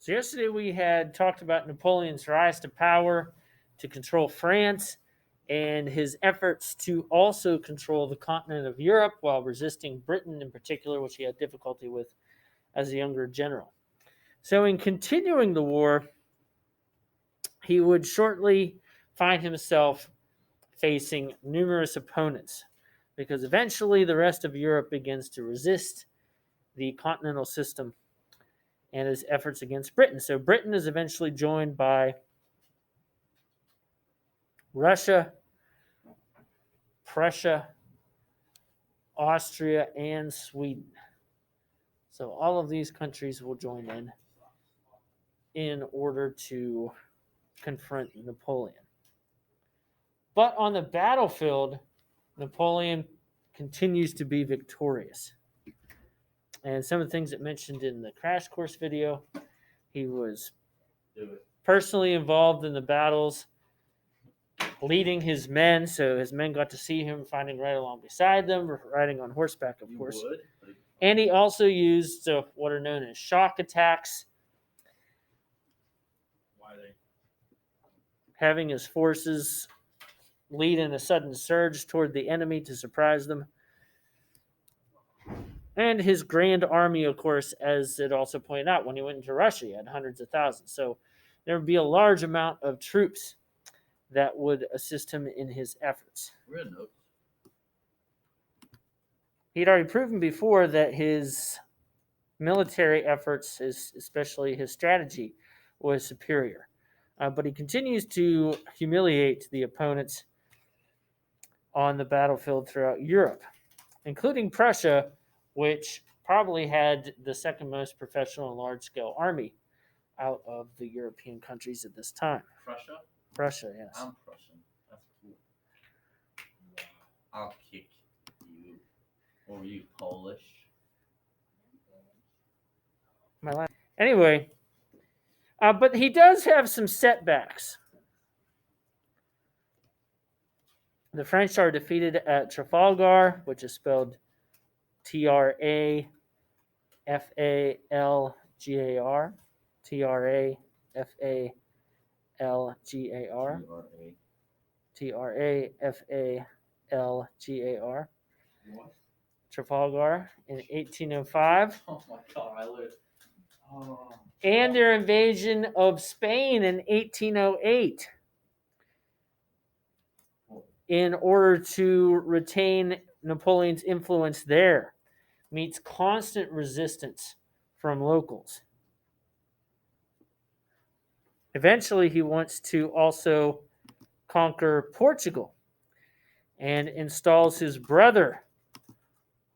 So yesterday we had talked about Napoleon's rise to power to control France and his efforts to also control the continent of Europe while resisting Britain in particular, which he had difficulty with as a younger general. So in continuing the war, he would shortly find himself facing numerous opponents because eventually the rest of Europe begins to resist the continental system and his efforts against Britain. So Britain is eventually joined by Russia, Prussia, Austria, and Sweden. So all of these countries will join in order to confront Napoleon. But on the battlefield, Napoleon continues to be victorious. And some of the things that mentioned in the crash course video, he was personally involved in the battles, leading his men, so his men got to see him fighting right along beside them, riding on horseback, of course. And he also used what are known as shock attacks, having his forces lead in a sudden surge toward the enemy to surprise them. And his grand army, of course, as it also pointed out, when he went into Russia, he had hundreds of thousands. So there would be a large amount of troops that would assist him in his efforts. He'd already proven before that his military efforts, especially his strategy, was superior. But he continues to humiliate the opponents on the battlefield throughout Europe, including Prussia, which probably had the second most professional and large-scale army out of the European countries at this time. Prussia? Prussia, yes. I'm Prussian. That's cool. I'll kick you. Or you Polish? Anyway, but he does have some setbacks. The French are defeated at Trafalgar, which is spelled Trafalgar. Trafalgar. Trafalgar. What? Trafalgar in 1805. Oh my god, I lived. Oh. And their invasion of Spain in 1808 in order to retain Napoleon's influence there, meets constant resistance from locals. Eventually, he wants to also conquer Portugal and installs his brother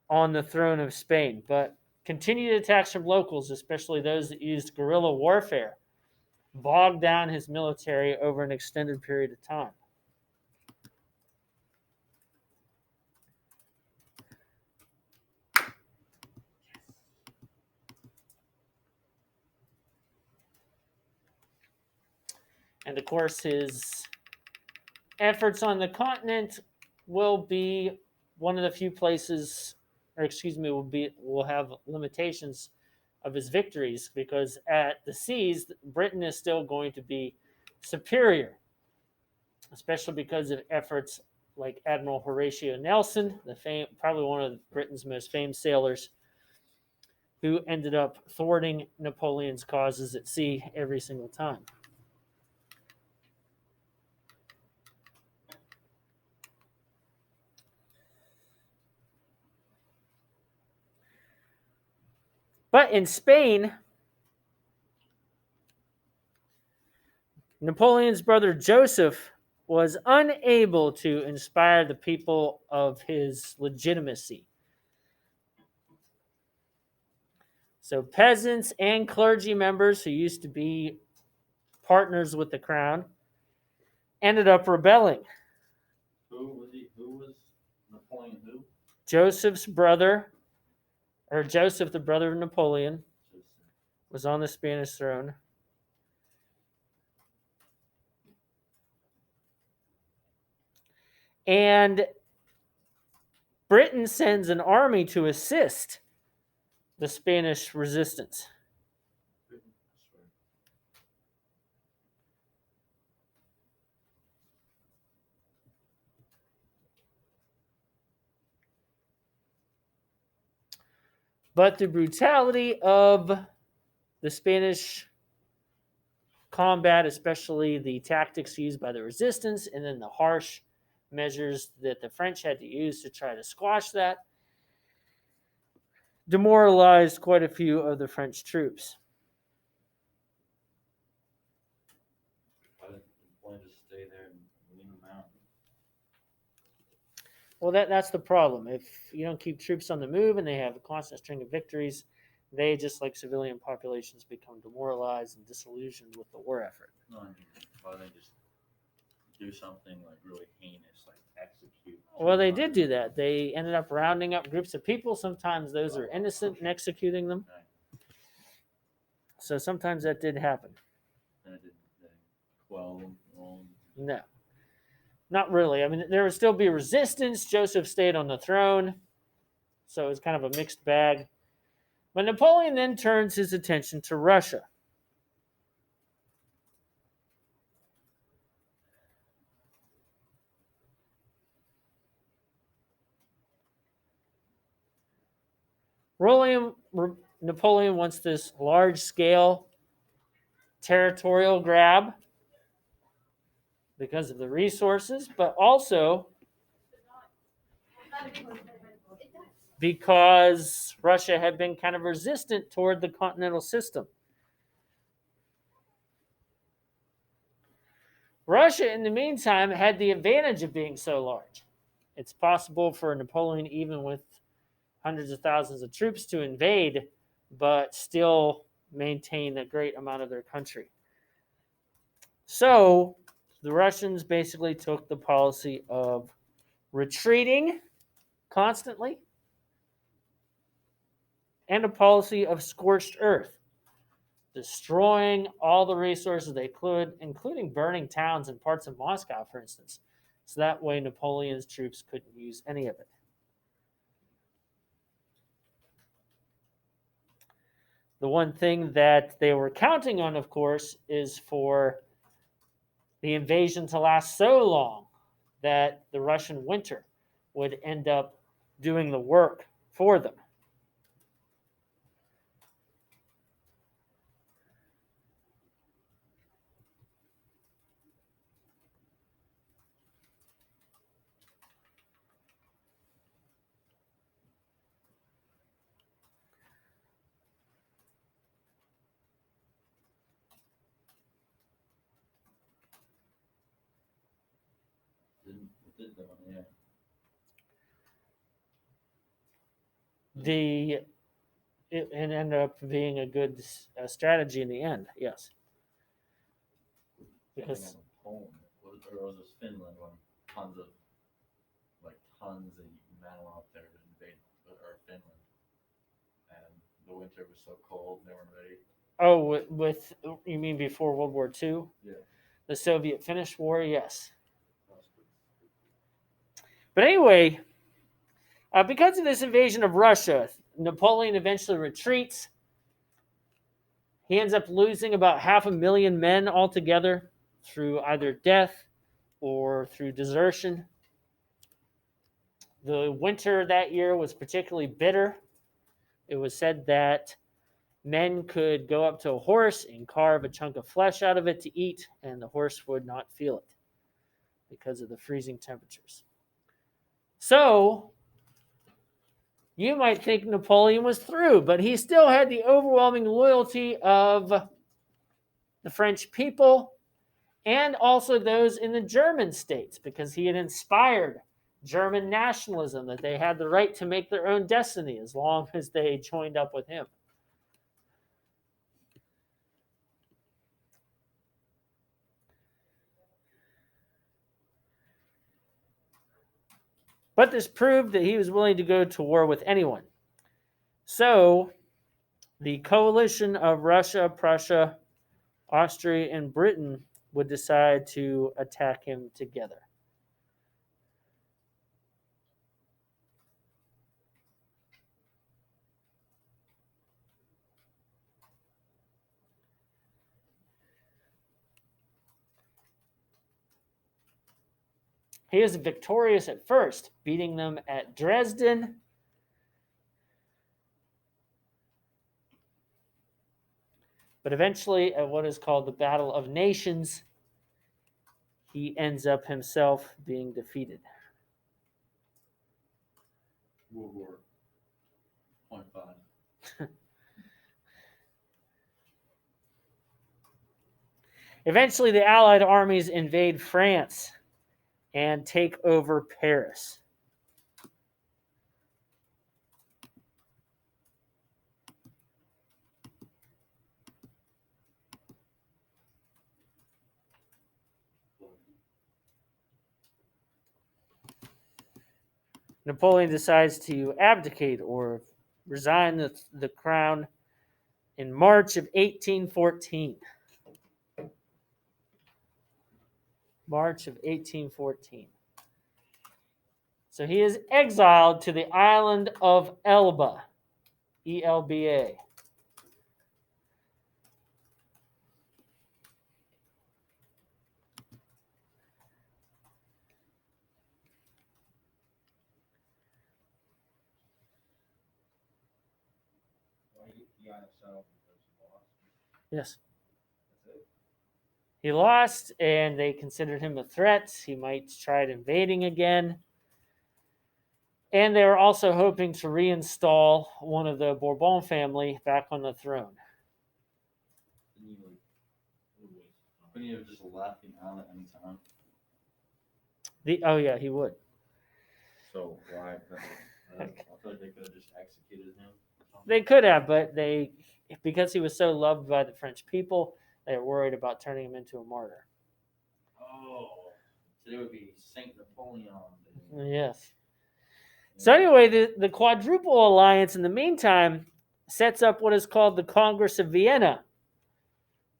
on the throne of Spain. But continued attacks from locals, especially those that used guerrilla warfare, bogged down his military over an extended period of time. And of course, his efforts on the continent will be one of the few places, will have limitations of his victories, because at the seas, Britain is still going to be superior, especially because of efforts like Admiral Horatio Nelson, probably one of Britain's most famed sailors, who ended up thwarting Napoleon's causes at sea every single time. But in Spain, Napoleon's brother Joseph was unable to inspire the people of his legitimacy. So peasants and clergy members who used to be partners with the crown ended up rebelling. Who was Napoleon who? Joseph's brother, or Joseph, the brother of Napoleon, was on the Spanish throne. And Britain sends an army to assist the Spanish resistance. But the brutality of the Spanish combat, especially the tactics used by the resistance, and then the harsh measures that the French had to use to try to squash that, demoralized quite a few of the French troops. Why didn't Napoleon just stay there and lean them out? Well, that's the problem. If you don't keep troops on the move and they have a constant string of victories, they, just like civilian populations, become demoralized and disillusioned with the war effort. No, I mean, why don't they just do something like really heinous, like execute? Well, they did do that. They ended up rounding up groups of people. Sometimes those are innocent and executing them. Right. So sometimes that did happen. And it didn't quell them. No, not really. I mean, there would still be resistance. Joseph stayed on the throne. So it was kind of a mixed bag. But Napoleon then turns his attention to Russia. Napoleon wants this large-scale territorial grab because of the resources, but also because Russia had been kind of resistant toward the continental system. Russia, in the meantime, had the advantage of being so large. It's possible for Napoleon, even with hundreds of thousands of troops, to invade, but still maintain a great amount of their country. So the Russians basically took the policy of retreating constantly and a policy of scorched earth, destroying all the resources they could, including burning towns and parts of Moscow, for instance. So that way Napoleon's troops couldn't use any of it. The one thing that they were counting on, of course, is for the invasion to last so long that the Russian winter would end up doing the work for them. It ended up being a good strategy in the end, yes. Because Poland, or was this Finland, when tons of men went up there to invade Finland, and the winter was so cold they weren't ready. Oh, with you mean before World War II? Yeah. The Soviet-Finnish War, yes. But anyway, because of this invasion of Russia, Napoleon eventually retreats. He ends up losing about 500,000 men altogether through either death or through desertion. The winter that year was particularly bitter. It was said that men could go up to a horse and carve a chunk of flesh out of it to eat, and the horse would not feel it because of the freezing temperatures. So you might think Napoleon was through, but he still had the overwhelming loyalty of the French people and also those in the German states, because he had inspired German nationalism, that they had the right to make their own destiny as long as they joined up with him. But this proved that he was willing to go to war with anyone. So the coalition of Russia, Prussia, Austria, and Britain would decide to attack him together. He was victorious at first, beating them at Dresden, But eventually, at what is called the Battle of Nations, he ends up himself being defeated. World War .5. Eventually, the Allied armies invade France and take over Paris. Napoleon decides to abdicate or resign the crown in March of 1814. March of 1814. So he is exiled to the island of Elba, Elba. He got himself because he lost. Yes. That's it. He lost, and they considered him a threat. He might try invading again. And they were also hoping to reinstall one of the Bourbon family back on the throne. Couldn't he have just left the island at any time? Oh yeah, he would. So why? I feel like they could have just executed him. They could have, but because he was so loved by the French people, they were worried about turning him into a martyr. Oh, so it would be Saint Napoleon. Yes. So anyway, the Quadruple Alliance, in the meantime, sets up what is called the Congress of Vienna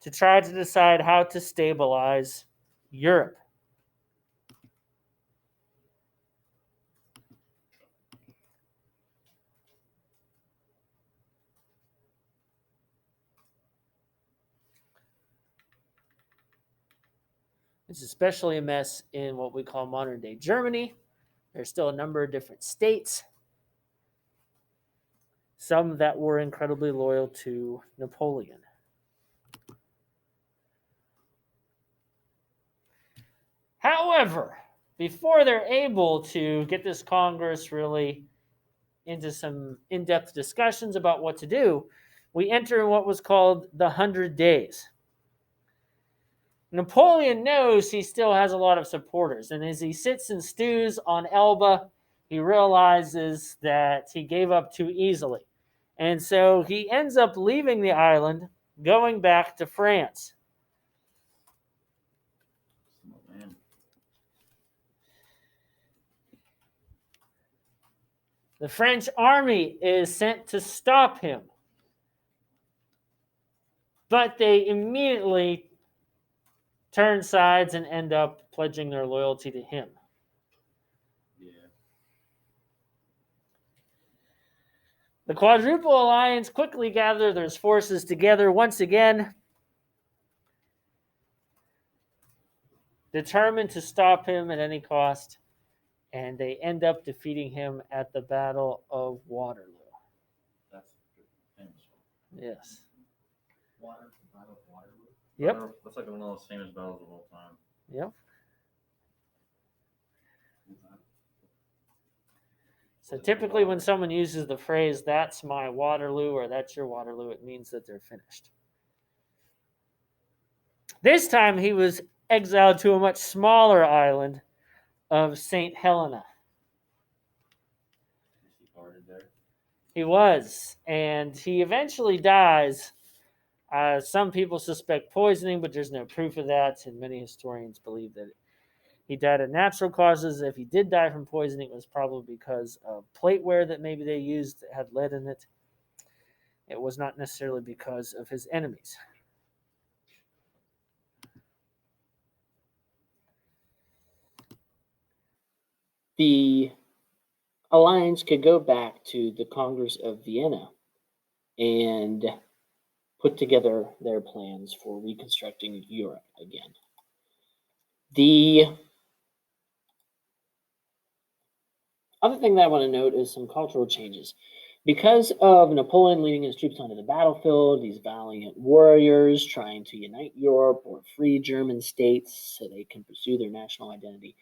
to try to decide how to stabilize Europe. It's especially a mess in what we call modern-day Germany. There's still a number of different states, some that were incredibly loyal to Napoleon. However, before they're able to get this Congress really into some in-depth discussions about what to do, we enter what was called the 100 Days. Napoleon knows he still has a lot of supporters, and as he sits and stews on Elba, he realizes that he gave up too easily. And so he ends up leaving the island, going back to France. Oh, man. The French army is sent to stop him, but they immediately turn sides and end up pledging their loyalty to him. Yeah. The Quadruple Alliance quickly gathered their forces together once again, determined to stop him at any cost, and they end up defeating him at the Battle of Waterloo. That's famous. Yes. Waterloo. Yep. That's like one of those famous battles of all time. Yep. So typically when someone uses the phrase, "that's my Waterloo" or "that's your Waterloo," it means that they're finished. This time he was exiled to a much smaller island of St. Helena. He was, and he eventually dies. Some people suspect poisoning, but there's no proof of that, and many historians believe that he died of natural causes. If he did die from poisoning, it was probably because of plateware that maybe they used that had lead in it. It was not necessarily because of his enemies. The alliance could go back to the Congress of Vienna and put together their plans for reconstructing Europe again. The other thing that I want to note is some cultural changes. Because of Napoleon leading his troops onto the battlefield, these valiant warriors trying to unite Europe or free German states so they can pursue their national identity,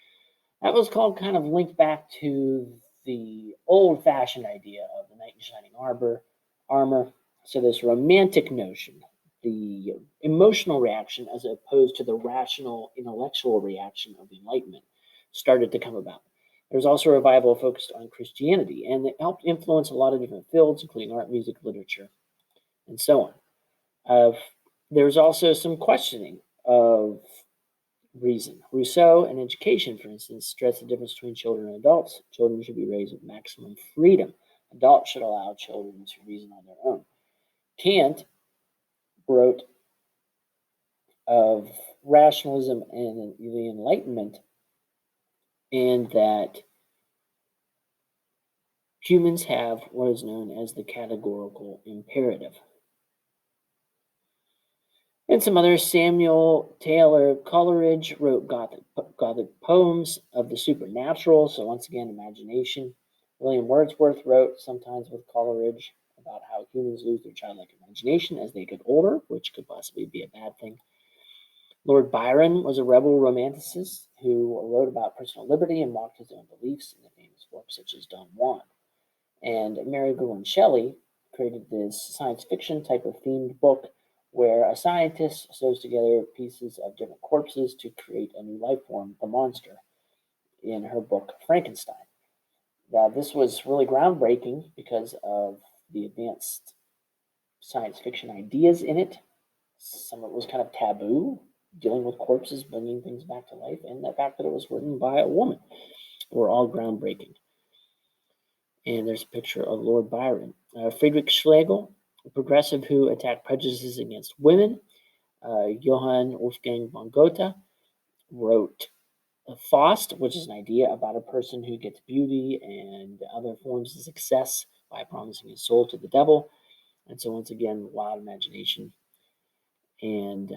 that was called kind of linked back to the old-fashioned idea of the knight in shining armor. So this romantic notion, the emotional reaction as opposed to the rational intellectual reaction of the Enlightenment, started to come about. There was also a revival focused on Christianity, and it helped influence a lot of different fields, including art, music, literature, and so on. There was also some questioning of reason. Rousseau and education, for instance, stressed the difference between children and adults. Children should be raised with maximum freedom. Adults should allow children to reason on their own. Kant wrote of rationalism and the Enlightenment, and that humans have what is known as the categorical imperative. And some others, Samuel Taylor Coleridge wrote Gothic poems of the supernatural, so once again, imagination. William Wordsworth wrote, sometimes with Coleridge, about how humans lose their childlike imagination as they get older, which could possibly be a bad thing. Lord Byron was a rebel romanticist who wrote about personal liberty and mocked his own beliefs in the famous works such as Don Juan. And Mary Gowan Shelley created this science fiction type of themed book where a scientist sews together pieces of different corpses to create a new life form, the monster, in her book Frankenstein. Now, this was really groundbreaking because of the advanced science fiction ideas in it. Some of it was kind of taboo, dealing with corpses, bringing things back to life, and the fact that it was written by a woman were all groundbreaking. And there's a picture of Lord Byron. Friedrich Schlegel, a progressive who attacked prejudices against women. Johann Wolfgang von Goethe wrote Faust, which is an idea about a person who gets beauty and other forms of success by promising his soul to the devil. And so, once again, wild imagination and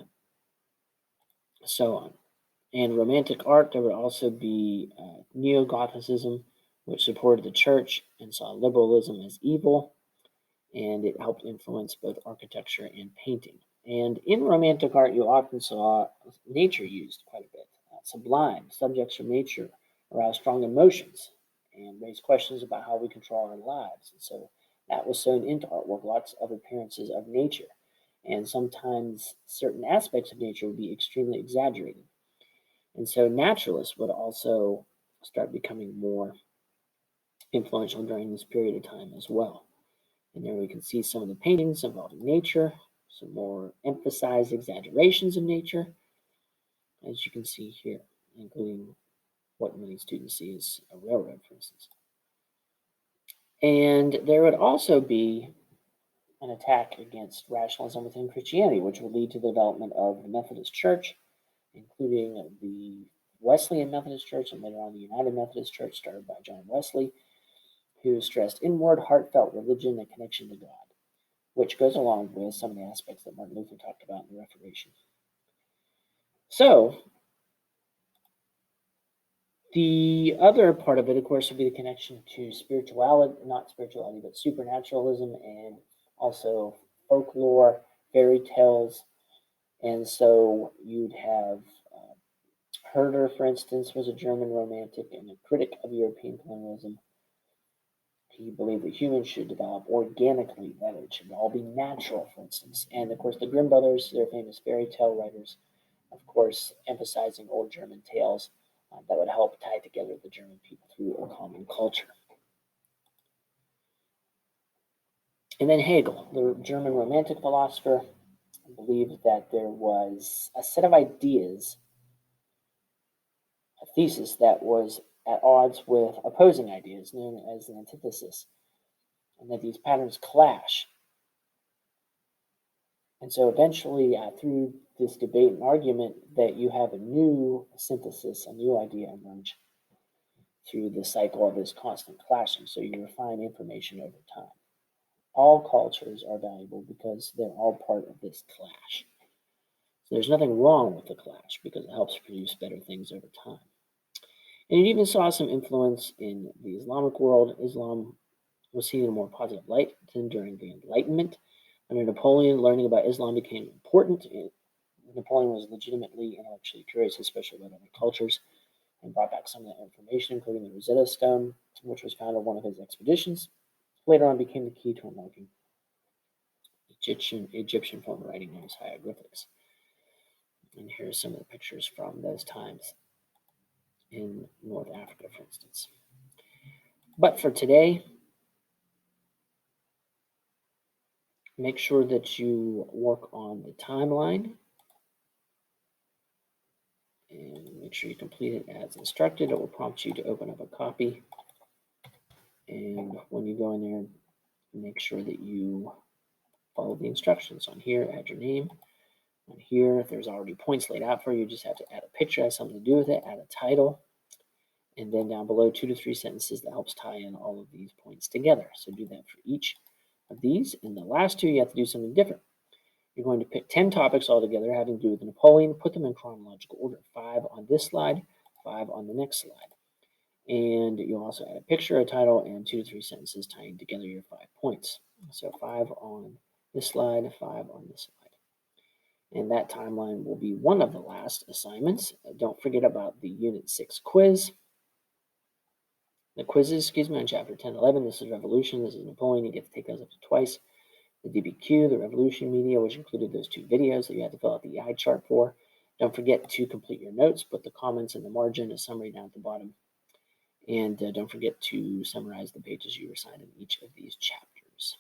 so on. And romantic art, there would also be Neo-Gothicism, which supported the church and saw liberalism as evil, and it helped influence both architecture and painting. And in romantic art, you often saw nature used quite a bit. Sublime subjects from nature arouse strong emotions and raise questions about how we control our lives. And so that was sewn into artwork, lots of appearances of nature. And sometimes certain aspects of nature would be extremely exaggerated. And so naturalists would also start becoming more influential during this period of time as well. And there we can see some of the paintings involving nature, some more emphasized exaggerations of nature, as you can see here, including what many students see as a railroad, for instance. And there would also be an attack against rationalism within Christianity, which would lead to the development of the Methodist Church, including the Wesleyan Methodist Church and later on the United Methodist Church, started by John Wesley, who stressed inward, heartfelt religion and connection to God, which goes along with some of the aspects that Martin Luther talked about in the Reformation. So, the other part of it, of course, would be the connection to spirituality, not spirituality, but supernaturalism, and also folklore, fairy tales. And so you'd have Herder, for instance, was a German romantic and a critic of European colonialism. He believed that humans should develop organically, that it should all be natural, for instance. And of course, the Grimm brothers, they're famous fairy tale writers, of course, emphasizing old German tales that would help tie together the German people through a common culture. And then Hegel, the German romantic philosopher, believed that there was a set of ideas, a thesis that was at odds with opposing ideas, known as an antithesis, and that these patterns clash. And so eventually, through this debate and argument, that you have a new synthesis, a new idea emerge through the cycle of this constant clashing. So you refine information over time. All cultures are valuable because they're all part of this clash. So there's nothing wrong with the clash because it helps produce better things over time. And it even saw some influence in the Islamic world. Islam was seen in a more positive light than during the Enlightenment. Under Napoleon, learning about Islam became important. Napoleon was legitimately intellectually curious, especially about other cultures, and brought back some of that information, including the Rosetta Stone, which was found on one of his expeditions. Later on, became the key to unlocking Egyptian form of writing known as hieroglyphics. And here are some of the pictures from those times in North Africa, for instance. But for today, make sure that you work on the timeline and make sure you complete it as instructed. It will prompt you to open up a copy. And when you go in there, make sure that you follow the instructions. On here, add your name. On here, there's already points laid out for you. You just have to add a picture that has something to do with it, add a title, and then down below 2 to 3 sentences that helps tie in all of these points together. So do that for each of these. And the last two, you have to do something different. You're going to pick 10 topics altogether having to do with Napoleon, put them in chronological order, 5 on this slide, 5 on the next slide. And you'll also add a picture, a title, and 2 to 3 sentences tying together your 5 points. So 5 on this slide, 5 on this slide. And that timeline will be one of the last assignments. Don't forget about the Unit 6 quiz. The quizzes, on Chapter 10 11. This is Revolution. This is Napoleon. You get to take those up to twice. The DBQ, the Revolution Media, which included those 2 videos that you had to fill out the eye chart for. Don't forget to complete your notes, put the comments in the margin, a summary down at the bottom. And don't forget to summarize the pages you were assigned in each of these chapters.